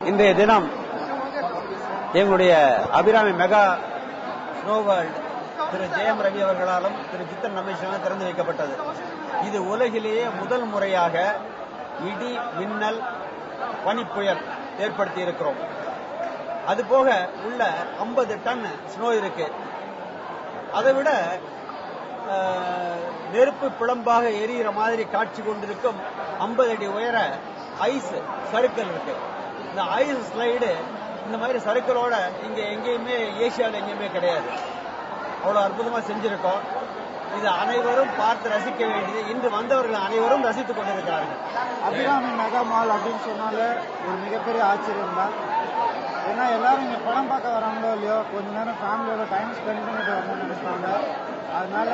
இன்றைய தினம் எங்களுடைய அபிராமி மெகா ஸ்னோ வேர்ல்ட் திரு ஜெயம் ரவி அவர்களாலும் திரு ஜித்தன் ரமேஷாலும் திறந்து வைக்கப்பட்டது. இது உலகிலேயே முதல் முறையாக இடி, மின்னல், பனிப்புயல் ஏற்படுத்தி இருக்கிறோம். அதுபோக உள்ள 50 டன் ஸ்னோ இருக்கு. அதை விட நெருப்பு பிளம்பாக எரிகிற மாதிரி காட்சி கொண்டிருக்கும் 50 அடி உயர ஐஸ் சறுக்கல் இருக்கு. இந்த ஐஸ் ஸ்லைடு இந்த மாதிரி சறுக்கலோட இங்க எங்கேயுமே ஏசியாவில் எங்கேயுமே கிடையாது. அவ்வளவு அற்புதமா செஞ்சிருக்கோம். இது அனைவரும் பார்த்து ரசிக்க வேண்டியது. இன்று வந்தவர்கள் அனைவரும் ரசித்துக் கொண்டிருக்கிறார்கள். அபிராமி மெகா மால் அப்படின்னு சொன்னால ஒரு மிகப்பெரிய ஆச்சரியம் தான். ஏன்னா எல்லாரும் இங்க படம் பார்க்க வராங்களோ இல்லையோ, கொஞ்ச நேரம் ஃபேமிலியோட டைம் ஸ்பெண்ட் பண்ணிட்டு வரணும்னு நினைப்பாங்க. அதனால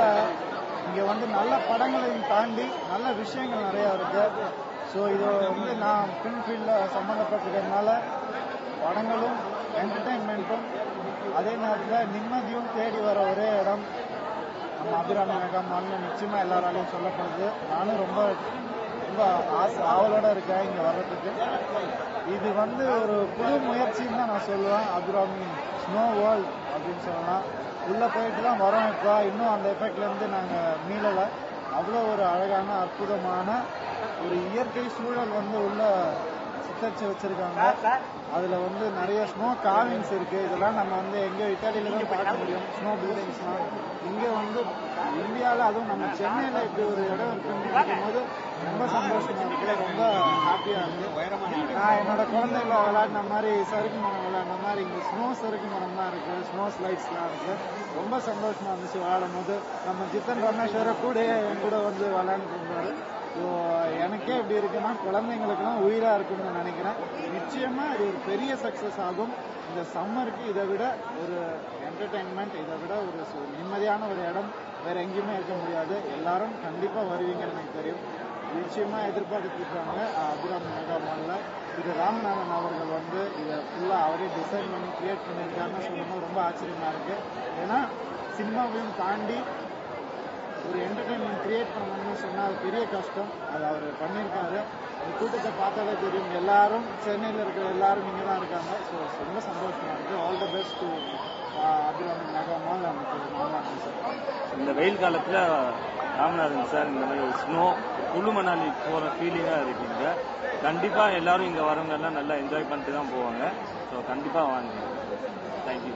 இங்க வந்து நல்ல படங்களையும் தாண்டி நல்ல விஷயங்கள் நிறைய இருக்கு. ஸோ இது வந்து நான் ஃபிலிம் ஃபீல்டில் சம்மந்தப்பட்டிருக்கிறதுனால படங்களும் என்டர்டைன்மெண்ட்டும் அதே நேரத்தில் நிம்மதியும் தேடி வர ஒரே இடம் நம்ம அபிராமி மெகா மால்னு நிச்சயமா எல்லாராலையும் சொல்லப்படுது. நானும் ரொம்ப ரொம்ப ஆவலோட இருக்கேன் இங்கே வர்றதுக்கு. இது வந்து ஒரு புது முயற்சின்னு தான் நான் சொல்லுவேன். அபிராமி ஸ்னோ வேர்ல்ட் அப்படின்னு சொல்லலாம். உள்ளே போயிட்டு தான் வரோம். இப்போ இன்னும் அந்த எஃபெக்ட்லேருந்து நாங்கள் மீளலை. அவ்வளோ ஒரு அழகான அற்புதமான ஒரு இயற்கை சூழல் வந்து உள்ள சித்தரிச்சு வச்சிருக்காங்க. அதுல வந்து நிறைய ஸ்னோ கார்விங்ஸ் இருக்கு. இதெல்லாம் நம்ம வந்து எங்க இட்டாலியில தான் பார்க்க முடியும். ஸ்னோ பில்டிங்ஸ்லாம் இங்க வந்து இந்தியாவில், அதுவும் நம்ம சென்னையில இப்படி ஒரு இடம் இருக்குன்னு நினைக்கும் போது ரொம்ப சந்தோஷமா இருக்கு, ரொம்ப ஹாப்பியா இருக்கு. நான் என்னோட குழந்தைகளை விளையாடின மாதிரி, சறுக்கு மரம் விளையாடின மாதிரி இங்க ஸ்னோ சறுக்கு மரம் தான் இருக்கு, ஸ்னோ ஸ்லைட்ஸ்லாம் இருக்கு. ரொம்ப சந்தோஷமா இருந்துச்சு விளையாடும் போது. நம்ம ஜித்தன் ரமேஸ்வர கூட என் கூட வந்து விளையாண்டுட்டு இருந்தாரு. ஸோ எனக்கே எப்படி இருக்குன்னா குழந்தைங்களுக்குலாம் உயிரா இருக்குன்னு நினைக்கிறேன். நிச்சயமா இது ஒரு பெரிய சக்சஸ் ஆகும். இந்த சம்மருக்கு இதை விட ஒரு என்டர்டைன்மெண்ட், இதை விட ஒரு நிம்மதியான ஒரு இடம் வேற எங்கேயுமே இருக்க முடியாது. எல்லாரும் கண்டிப்பா வருவீங்கன்னு எனக்கு தெரியும். நிச்சயமா எதிர்பார்த்துருக்காங்க அபிராமி மெகா மால்ல. இது ராமநாதன் அவர்கள் வந்து இதை ஃபுல்லா அவரே டிசைன் பண்ணி கிரியேட் பண்ணியிருக்காருன்னு சொல்லும்போது ரொம்ப ஆச்சரியமா இருக்கு. ஏன்னா சினிமாவையும் தாண்டி ஒரு என்டர்டைன்மெண்ட் கிரியேட் பண்ணணும்னு சொன்னா அது பெரிய கஷ்டம். அது அவர் பண்ணியிருக்காரு. இந்த கூட்டத்தை பார்த்தாலே தெரியும், எல்லாரும் சென்னையில் இருக்கிற எல்லாரும் இங்கே தான் இருக்காங்க. ஸோ ரொம்ப சந்தோஷமா இருக்கு. All the best to Abirami mega mall. Ramanathan sir, இந்த வெயில் காலத்தில் ராமநாதன் சார் இந்த மாதிரி ஸ்னோ குழு மணாலி போகிற ஃபீலிங்காக இருக்குங்க. கண்டிப்பாக எல்லாரும் இங்கே வரவங்க எல்லாம் நல்லா என்ஜாய் பண்ணிட்டு தான் போவாங்க. ஸோ கண்டிப்பாக வாங்க. தேங்க்யூ.